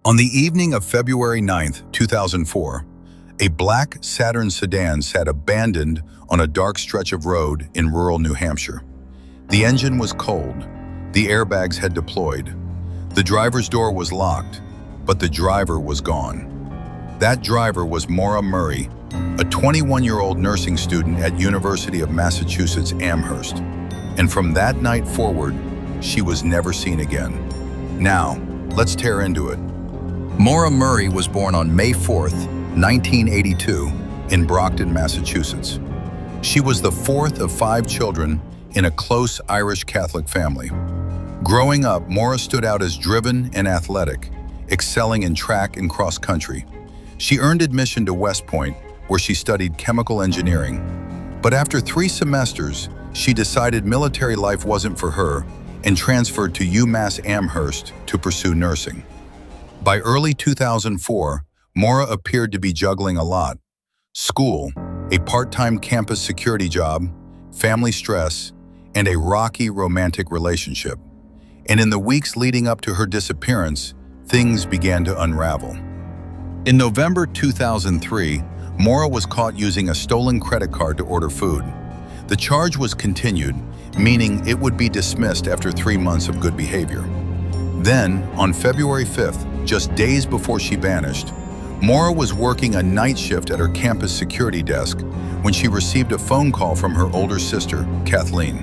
On the evening of February 9, 2004, a black Saturn sedan sat abandoned on a dark stretch of road in rural New Hampshire. The engine was cold, the airbags had deployed, the driver's door was locked, but the driver was gone. That driver was Maura Murray, a 21-year-old nursing student at University of Massachusetts Amherst. And from that night forward, she was never seen again. Now, let's tear into it. Maura Murray was born on May 4, 1982, in Brockton, Massachusetts. She was the fourth of 5 children in a close Irish Catholic family. Growing up, Maura stood out as driven and athletic, excelling in track and cross country. She earned admission to West Point, where she studied chemical engineering. But after 3 semesters, she decided military life wasn't for her and transferred to UMass Amherst to pursue nursing. By early 2004, Maura appeared to be juggling a lot: school, a part-time campus security job, family stress, and a rocky romantic relationship. And in the weeks leading up to her disappearance, things began to unravel. In November 2003, Maura was caught using a stolen credit card to order food. The charge was continued, meaning it would be dismissed after 3 months of good behavior. Then, on February 5th, just days before she vanished, Maura was working a night shift at her campus security desk when she received a phone call from her older sister, Kathleen.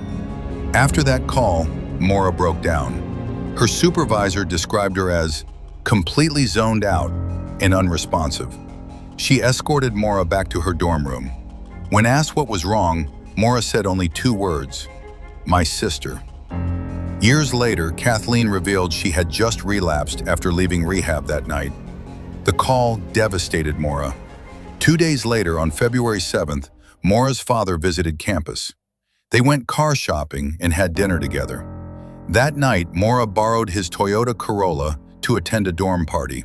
After that call, Maura broke down. Her supervisor described her as completely zoned out and unresponsive. She escorted Maura back to her dorm room. When asked what was wrong, Maura said only 2 words: "My sister." Years later, Kathleen revealed she had just relapsed after leaving rehab that night. The call devastated Maura. 2 days later, on February 7th, Maura's father visited campus. They went car shopping and had dinner together. That night, Maura borrowed his Toyota Corolla to attend a dorm party.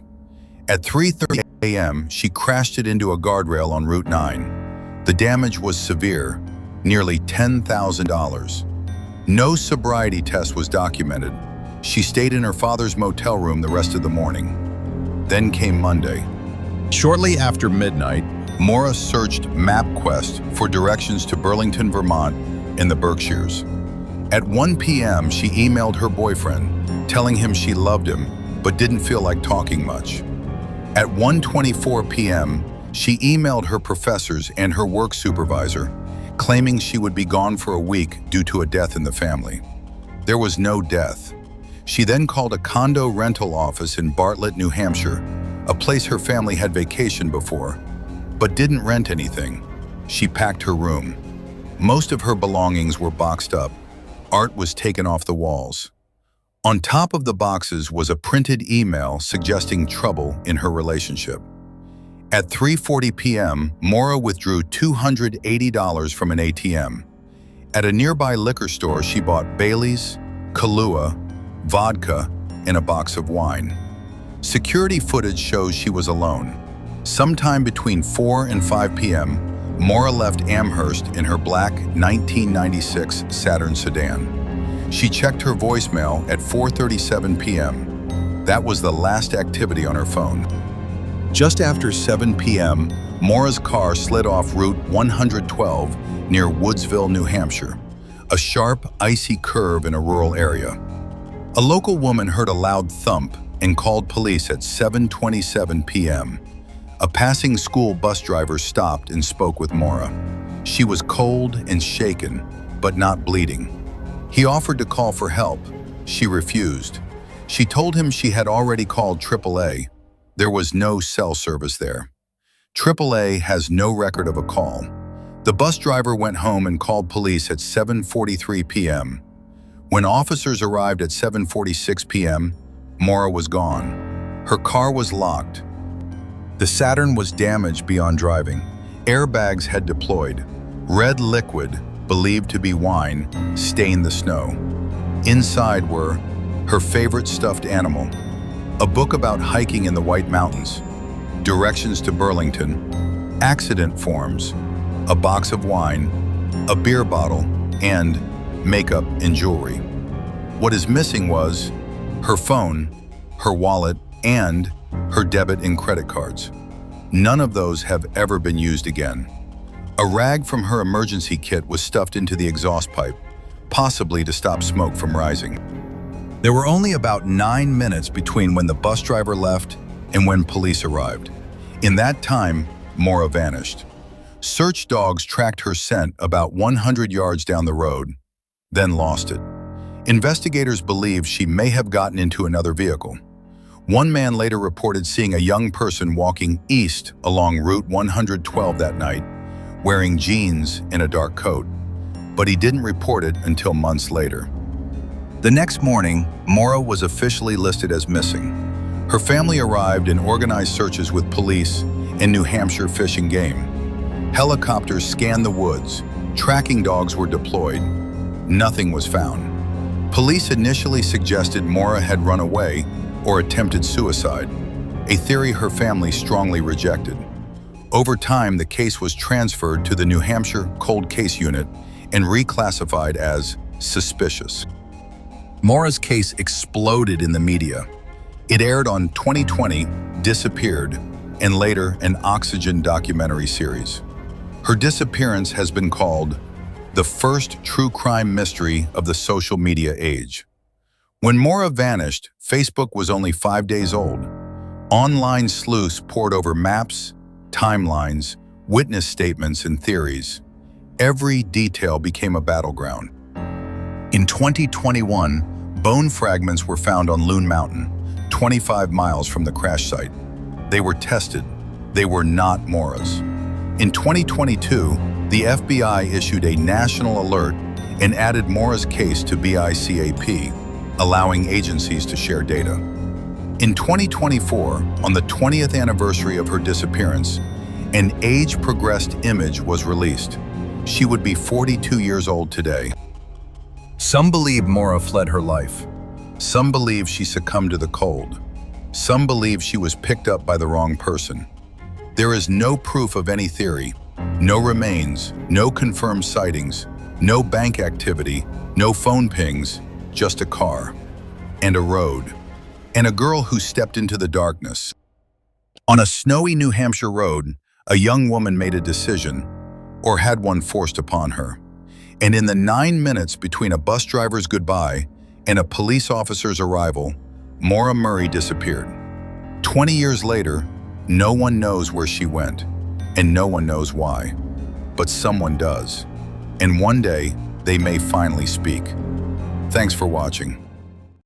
At 3:30 a.m., she crashed it into a guardrail on Route 9. The damage was severe, nearly $10,000. No sobriety test was documented. She stayed in her father's motel room the rest of the morning. Then came Monday. Shortly after midnight, Maura searched MapQuest for directions to Burlington, Vermont, in the Berkshires. At 1 p.m., she emailed her boyfriend, telling him she loved him, but didn't feel like talking much. At 1:24 p.m., she emailed her professors and her work supervisor, claiming she would be gone for a week due to a death in the family. There was no death. She then called a condo rental office in Bartlett, New Hampshire, a place her family had vacationed before, but didn't rent anything. She packed her room. Most of her belongings were boxed up. Art was taken off the walls. On top of the boxes was a printed email suggesting trouble in her relationship. At 3:40 p.m., Maura withdrew $280 from an ATM. At a nearby liquor store, she bought Bailey's, Kahlua, vodka, and a box of wine. Security footage shows she was alone. Sometime between 4 and 5 p.m., Maura left Amherst in her black 1996 Saturn sedan. She checked her voicemail at 4:37 p.m. That was the last activity on her phone. Just after 7 p.m., Maura's car slid off Route 112 near Woodsville, New Hampshire, a sharp, icy curve in a rural area. A local woman heard a loud thump and called police at 7:27 p.m. A passing school bus driver stopped and spoke with Maura. She was cold and shaken, but not bleeding. He offered to call for help. She refused. She told him she had already called AAA. There was no cell service there. AAA has no record of a call. The bus driver went home and called police at 7:43 p.m. When officers arrived at 7:46 p.m., Maura was gone. Her car was locked. The Saturn was damaged beyond driving. Airbags had deployed. Red liquid, believed to be wine, stained the snow. Inside were her favorite stuffed animal, a book about hiking in the White Mountains, directions to Burlington, accident forms, a box of wine, a beer bottle, and makeup and jewelry. What is missing was her phone, her wallet, and her debit and credit cards. None of those have ever been used again. A rag from her emergency kit was stuffed into the exhaust pipe, possibly to stop smoke from rising. There were only about 9 minutes between when the bus driver left and when police arrived. In that time, Maura vanished. Search dogs tracked her scent about 100 yards down the road, then lost it. Investigators believe she may have gotten into another vehicle. One man later reported seeing a young person walking east along Route 112 that night, wearing jeans and a dark coat, but he didn't report it until months later. The next morning, Maura was officially listed as missing. Her family arrived and organized searches with police and New Hampshire Fish and Game. Helicopters scanned the woods, tracking dogs were deployed. Nothing was found. Police initially suggested Maura had run away or attempted suicide, a theory her family strongly rejected. Over time, the case was transferred to the New Hampshire Cold Case Unit and reclassified as suspicious. Maura's case exploded in the media. It aired on 2020 Disappeared and later an Oxygen documentary series. Her disappearance has been called the first true crime mystery of the social media age. When Maura vanished, Facebook was only 5 days old. Online sleuths pored over maps, timelines, witness statements, and theories. Every detail became a battleground. In 2021, bone fragments were found on Loon Mountain, 25 miles from the crash site. They were tested. They were not Maura's. In 2022, the FBI issued a national alert and added Maura's case to BICAP, allowing agencies to share data. In 2024, on the 20th anniversary of her disappearance, an age-progressed image was released. She would be 42 years old today. Some believe Maura fled her life. Some believe she succumbed to the cold. Some believe she was picked up by the wrong person. There is no proof of any theory, no remains, no confirmed sightings, no bank activity, no phone pings, just a car and a road and a girl who stepped into the darkness. On a snowy New Hampshire road, a young woman made a decision, or had one forced upon her. And in the 9 minutes between a bus driver's goodbye and a police officer's arrival, Maura Murray disappeared. 20 years later, no one knows where she went, and no one knows why. But someone does. And one day, they may finally speak. Thanks for watching.